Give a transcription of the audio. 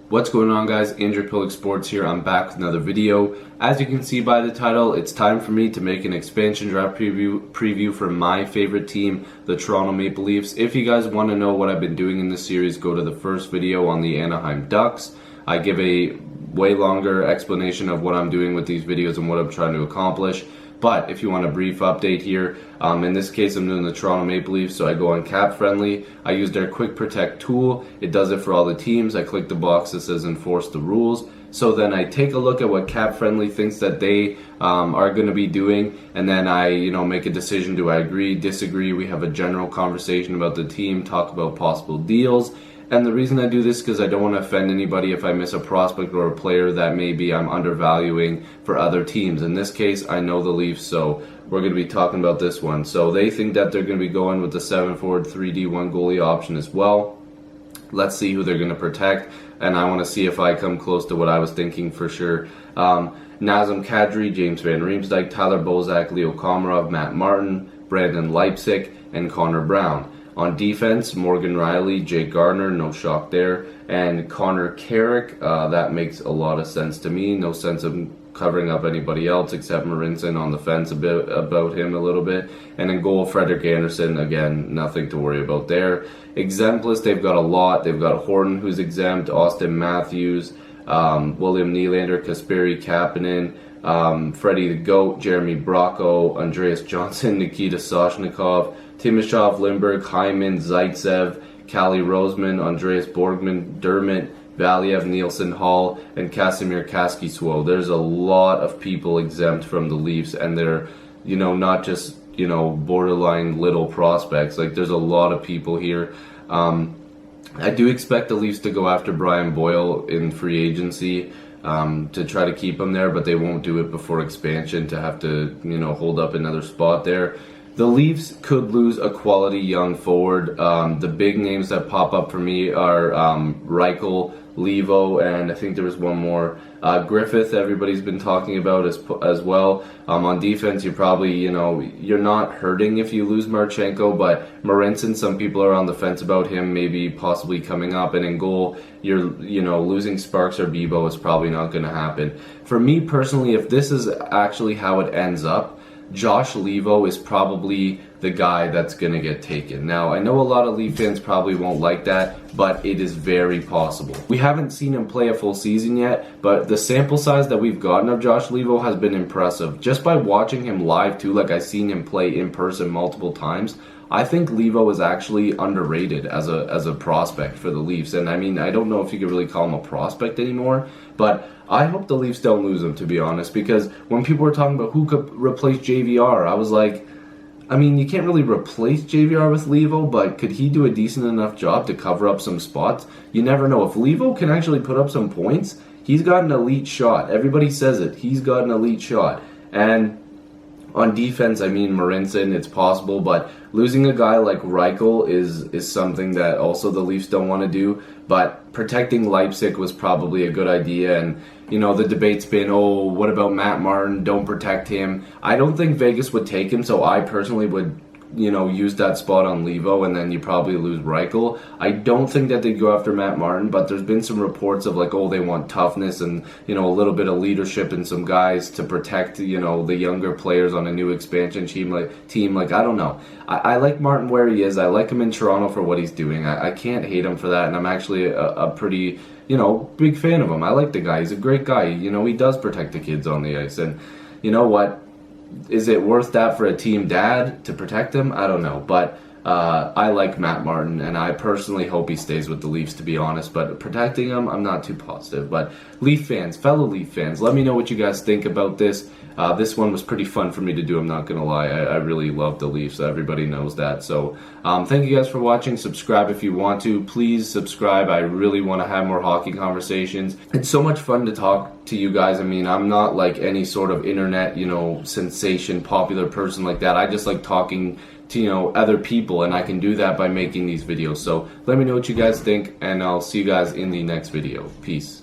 What's going on, guys? Piluk Sports here. I'm back with another video. As you can see by the title, it's time for me to make an expansion draft preview for my favorite team, the Toronto Maple Leafs. If you guys want to know what I've been doing in this series, go to the first video on the Anaheim Ducks. I give a way longer explanation of what I'm doing with these videos and what I'm trying to accomplish. But if you want a brief update here, in this case I'm doing the Toronto Maple Leafs, so I go on Cap Friendly. I use their Quick Protect tool. It does it for all the teams. I click the box that says enforce the rules. So then I take a look at what Cap Friendly thinks that they are going to be doing, and then I make a decision. Do I agree, disagree? We have a general conversation about the team, talk about possible deals. And the reason I do this is because I don't want to offend anybody if I miss a prospect or a player that maybe I'm undervaluing for other teams. In this case, I know the Leafs, so we're going to be talking about this one. So they think that they're going to be going with the 7-forward 3D1 goalie option as well. Let's see who they're going to protect, and I want to see if I come close to what I was thinking for sure. Nazem Kadri, James Van Riemsdyk, Tyler Bozak, Leo Komarov, Matt Martin, Brandon Leipsic, and Connor Brown. On defense, Morgan Rielly, Jake Gardiner, no shock there, and Connor Carrick. That makes a lot of sense to me. No sense of covering up anybody else except Marinson on the fence a bit about him a little bit. And in goal, Frederik Andersen, again, nothing to worry about there. Exempt list, they've got a lot. They've got Horton, who's exempt, Austin Matthews, William Nylander, Kasperi Kapanen, Freddie the Goat, Jeremy Bracco, Andreas Johnson, Nikita Soshnikov, Timashov, Lindbergh, Hyman, Zaitsev, Kalle Roseman, Andreas Borgman, Dermott, Valiev, Nielsen, Hall, and Casimir Kaskisuo. There's a lot of people exempt from the Leafs, and they're, not just, borderline little prospects. Like, there's a lot of people here. I do expect the Leafs to go after Brian Boyle in free agency to try to keep him there, but they won't do it before expansion to have to, hold up another spot there. The Leafs could lose a quality young forward. The big names that pop up for me are Reichel, Levo, and I think there was one more. Griffith, everybody's been talking about as well. On defense, you're probably, you're not hurting if you lose Marchenko, but Marinson, some people are on the fence about him maybe possibly coming up. And in goal, you're, losing Sparks or Bebo is probably not going to happen. For me personally, if this is actually how it ends up, Josh Levo is probably the guy that's going to get taken. Now, I know a lot of Leaf fans probably won't like that, but it is very possible. We haven't seen him play a full season yet, but the sample size that we've gotten of Josh Levo has been impressive. Just by watching him live too, like I've seen him play in person multiple times, I think Levo is actually underrated as a prospect for the Leafs. And I mean, I don't know if you could really call him a prospect anymore, but I hope the Leafs don't lose him, to be honest, because when people were talking about who could replace JVR, I was like, I mean, you can't really replace JVR with Levo, but could he do a decent enough job to cover up some spots? You never know. If Levo can actually put up some points, he's got an elite shot. Everybody says it. He's got an elite shot. And on defense, I mean, Marinson, it's possible, but losing a guy like Reichel is something that also the Leafs don't want to do. But protecting Leipsic was probably a good idea, and the debate's been, oh, what about Matt Martin? Don't protect him. I don't think Vegas would take him, so I personally would use that spot on Levo, and then you probably lose Reichel. I don't think that they'd go after Matt Martin, but there's been some reports of like, oh, they want toughness and, a little bit of leadership and some guys to protect, the younger players on a new expansion team. Like, I don't know. I like Martin where he is. I like him in Toronto for what he's doing. I can't hate him for that, and I'm actually a pretty, big fan of him. I like the guy. He's a great guy. He does protect the kids on the ice, and you know what? Is it worth that for a team dad to protect him? I don't know, but I like Matt Martin, and I personally hope he stays with the Leafs, to be honest, but protecting him, I'm not too positive. But Leaf fans, fellow Leaf fans, let me know what you guys think about this. This one was pretty fun for me to do, I'm not going to lie. I really love the Leafs, everybody knows that. So thank you guys for watching. Subscribe if you want to. Please subscribe. I really want to have more hockey conversations. It's so much fun to talk to you guys. I mean, I'm not like any sort of internet, sensation, popular person like that. I just like talking to, other people, and I can do that by making these videos. So let me know what you guys think, and I'll see you guys in the next video. Peace.